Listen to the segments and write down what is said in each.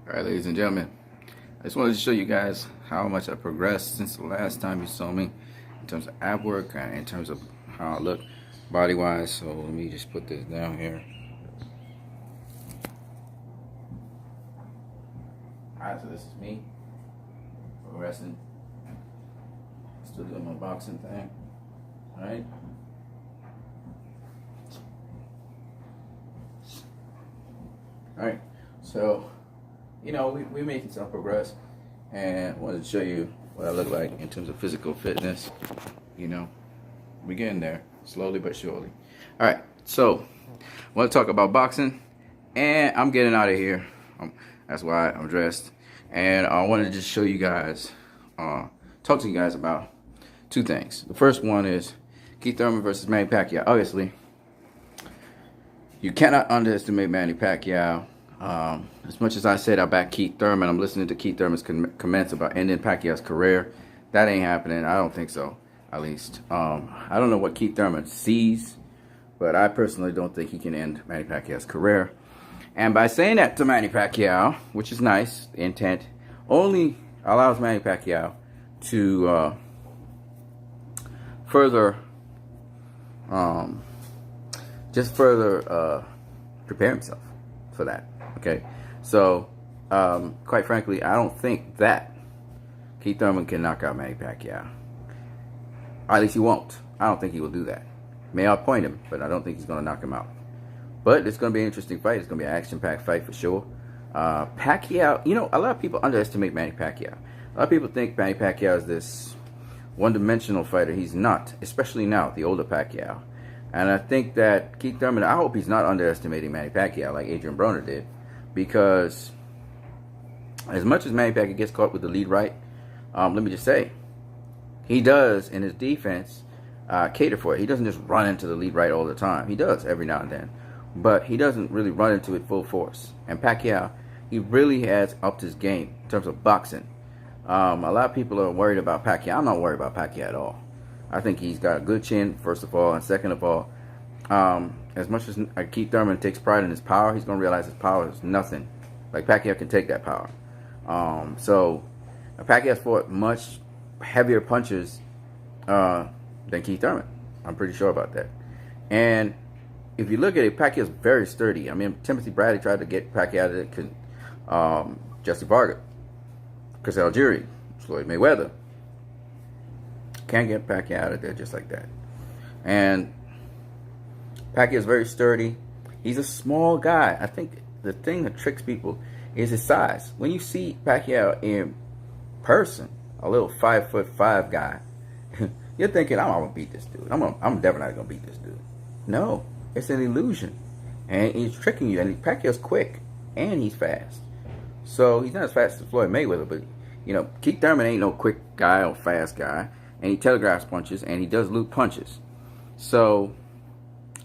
Alright, ladies and gentlemen, I just wanted to show you guys how much I progressed since the last time you saw me in terms of ab work and in terms of how I look body wise. So let me just put this down here. Alright, so this is me progressing, still doing my boxing thing. Alright. Alright, so you know, we're making some progress, and I wanted to show you what I look like in terms of physical fitness. You know, we're getting there, slowly but surely. All right, so I want to talk about boxing, and I'm getting out of here. That's why I'm dressed, and I wanted to just show you guys, talk to you guys about two things. The first one is Keith Thurman versus Manny Pacquiao. Obviously, you cannot underestimate Manny Pacquiao. As much as I said I back Keith Thurman, I'm listening to Keith Thurman's comments about ending Pacquiao's career. That ain't happening. I don't think so, at least. I don't know what Keith Thurman sees, but I personally don't think he can end Manny Pacquiao's career. And by saying that to Manny Pacquiao, which is nice, the intent only allows Manny Pacquiao to further prepare himself for that. Okay, so quite frankly, I don't think that Keith Thurman can knock out Manny Pacquiao. Or at least he won't. I don't think he will do that. May outpoint him, but I don't think he's going to knock him out. But it's going to be an interesting fight. It's going to be an action-packed fight for sure. Pacquiao, you know, a lot of people underestimate Manny Pacquiao. A lot of people think Manny Pacquiao is this one-dimensional fighter. He's not, especially now, the older Pacquiao. And I think that Keith Thurman, I hope he's not underestimating Manny Pacquiao like Adrian Broner did. Because as much as Manny Pacquiao gets caught with the lead right, let me just say, he does, in his defense, cater for it. He doesn't just run into the lead right all the time. He does every now and then. But he doesn't really run into it full force. And Pacquiao, he really has upped his game in terms of boxing. A lot of people are worried about Pacquiao. I'm not worried about Pacquiao at all. I think he's got a good chin, first of all. And second of all, as much as Keith Thurman takes pride in his power, he's going to realize his power is nothing. Like, Pacquiao can take that power. So Pacquiao's fought much heavier punches than Keith Thurman. I'm pretty sure about that. And if you look at it, Pacquiao's very sturdy. I mean, Timothy Bradley tried to get Pacquiao out of it. Jesse Vargas, Chris Algieri, Floyd Mayweather. Can't get Pacquiao out of there just like that. And Pacquiao is very sturdy. He's a small guy. I think the thing that tricks people is his size. When you see Pacquiao in person, a little 5'5" guy, you're thinking, I'm gonna beat this dude. I'm definitely gonna beat this dude. No, it's an illusion, and he's tricking you. And Pacquiao's quick and he's fast. So he's not as fast as Floyd Mayweather, but you know, Keith Thurman ain't no quick guy or fast guy, and he telegraphs punches and he does loop punches. So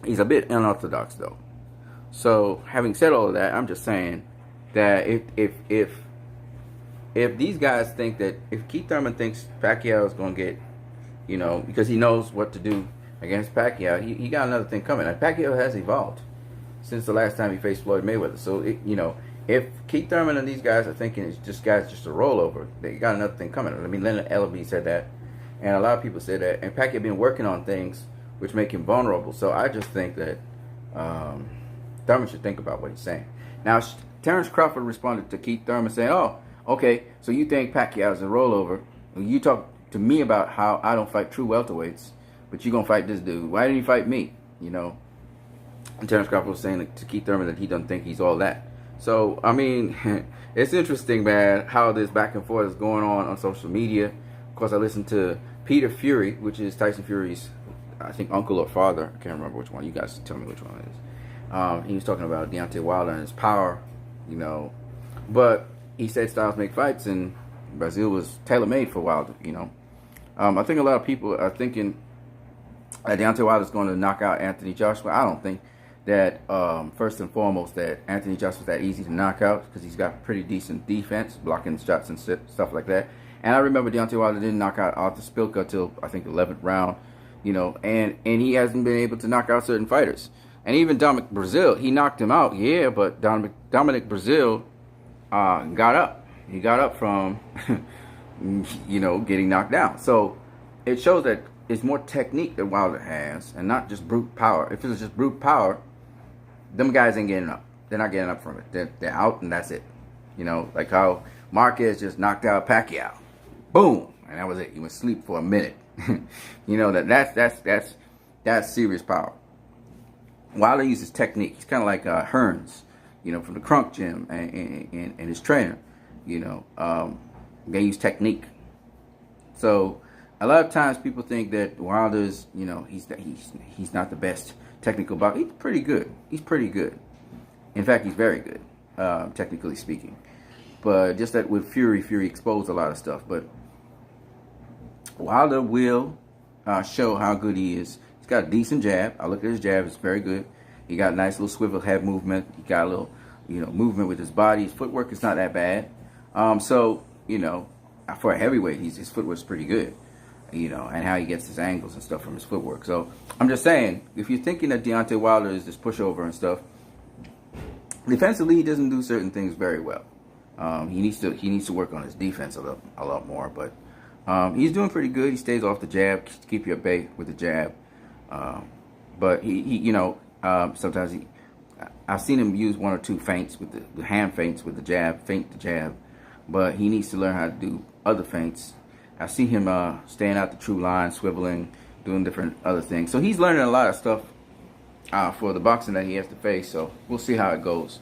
he's a bit unorthodox, though. So, having said all of that, I'm just saying that if these guys think that, if Keith Thurman thinks Pacquiao is going to get, you know, because he knows what to do against Pacquiao, he got another thing coming. And Pacquiao has evolved since the last time he faced Floyd Mayweather. So, you know, if Keith Thurman and these guys are thinking it's just a rollover, they got another thing coming. I mean, Leonard Ellerbe said that, and a lot of people said that. And Pacquiao been working on things which make him vulnerable. So I just think that Thurman should think about what he's saying. Now, Terrence Crawford responded to Keith Thurman saying, oh, okay, so you think Pacquiao is a rollover. You talk to me about how I don't fight true welterweights, but you're going to fight this dude. Why didn't you fight me? You know, and Terrence Crawford was saying to Keith Thurman that he doesn't think he's all that. So, I mean, it's interesting, man, how this back and forth is going on social media. Of course, I listened to Peter Fury, which is Tyson Fury's, I think, uncle or father. I can't remember which one. You guys tell me which one it is. He was talking about Deontay Wilder and his power, you know. But he said styles make fights, and Brazil was tailor-made for Wilder, you know. I think a lot of people are thinking that Deontay Wilder is going to knock out Anthony Joshua. I don't think that, first and foremost, that Anthony Joshua is that easy to knock out, because he's got pretty decent defense, blocking shots and stuff like that. And I remember Deontay Wilder didn't knock out Arthur Spilka until, I think, the 11th round. You know, and he hasn't been able to knock out certain fighters. And even Dominic Brazil, he knocked him out, yeah, but Dominic Brazil got up. He got up from, getting knocked down. So it shows that it's more technique that Wilder has, and not just brute power. If it was just brute power, them guys ain't getting up. They're not getting up from it. They're out, and that's it. Like how Marquez just knocked out Pacquiao. Boom, and that was it. He went sleep for a minute. That's serious power. Wilder uses technique. He's kind of like Hearns, from the Crunk Gym and his trainer. They use technique. So a lot of times people think that Wilder's, he's not the best technical boxer. He's pretty good. He's pretty good. In fact, he's very good, technically speaking. But just that with Fury exposed a lot of stuff. But Wilder will show how good he is. He's got a decent jab. I look at his jab; it's very good. He got a nice little swivel head movement. He got a little, movement with his body. His footwork is not that bad. So for a heavyweight, his footwork is pretty good. And how he gets his angles and stuff from his footwork. So I'm just saying, if you're thinking that Deontay Wilder is this pushover and stuff, defensively he doesn't do certain things very well. He needs to work on his defense a lot more. But he's doing pretty good. He stays off the jab, keep you at bay with the jab. But he sometimes I've seen him use one or two feints with the hand feints with the jab, feint the jab. But he needs to learn how to do other feints. I see him staying out the true line, swiveling, doing different other things. So he's learning a lot of stuff for the boxing that he has to face. So we'll see how it goes.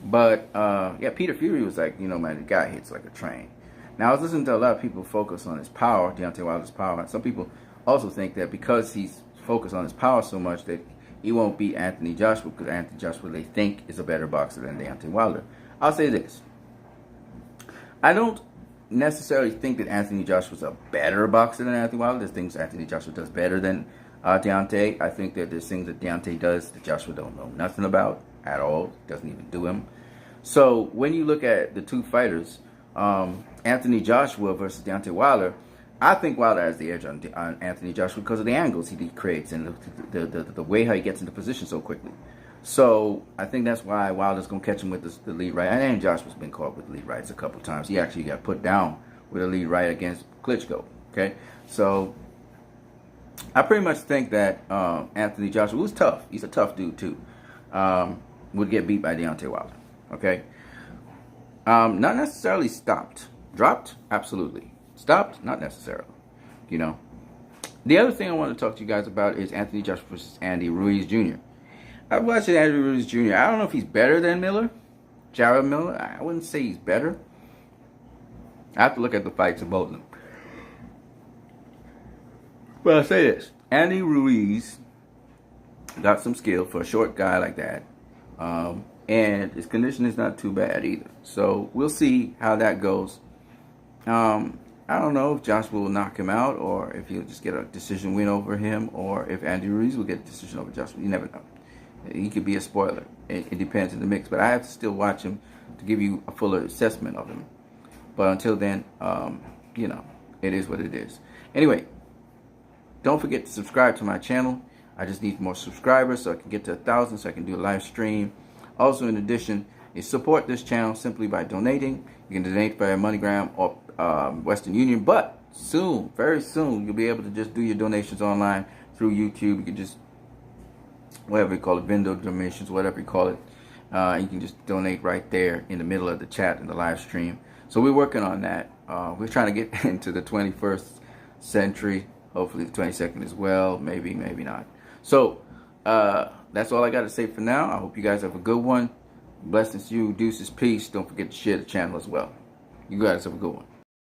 But yeah, Peter Fury was like, man, the guy hits like a train. Now I was listening to a lot of people focus on his power, Deontay Wilder's power. And some people also think that because he's focused on his power so much that he won't beat Anthony Joshua, because Anthony Joshua they think is a better boxer than Deontay Wilder. I'll say this: I don't necessarily think that Anthony Joshua's a better boxer than Anthony Wilder. There's things Anthony Joshua does better than Deontay. I think that there's things that Deontay does that Joshua don't know nothing about at all. Doesn't even do him. So when you look at the two fighters, Anthony Joshua versus Deontay Wilder, I think Wilder has the edge on Anthony Joshua because of the angles he creates and the way how he gets into position so quickly. So I think that's why Wilder's going to catch him with the lead right. And Joshua's been caught with lead rights a couple times. He actually got put down with a lead right against Klitschko. Okay, so I pretty much think that Anthony Joshua, who's tough, he's a tough dude too, would get beat by Deontay Wilder. Okay, not necessarily stopped, dropped, absolutely. Stopped, not necessarily. The other thing I want to talk to you guys about is Anthony Joshua versus Andy Ruiz Jr. I watched Andy Ruiz Jr. I don't know if he's better than Jared Miller. I wouldn't say he's better. I have to look at the fights of both of them. But I'll say this: Andy Ruiz got some skill for a short guy like that, and his condition is not too bad either. So we'll see how that goes. I don't know if Joshua will knock him out, or if he'll just get a decision win over him, or if Andy Ruiz will get a decision over Joshua. You never know. He could be a spoiler. It depends in the mix. But I have to still watch him to give you a fuller assessment of him. But until then, it is what it is. Anyway, don't forget to subscribe to my channel. I just need more subscribers so I can get to 1,000 so I can do a live stream. Also, in addition, you support this channel simply by donating. You can donate via MoneyGram or Western Union. But soon, very soon, you'll be able to just do your donations online through YouTube. You can just, whatever you call it, window donations, whatever you call it. You can just donate right there in the middle of the chat in the live stream. So we're working on that. We're trying to get into the 21st century. Hopefully the 22nd as well. Maybe, maybe not. So that's all I got to say for now. I hope you guys have a good one. Blessings to you. Deuces, peace. Don't forget to share the channel as well. You guys have a good one.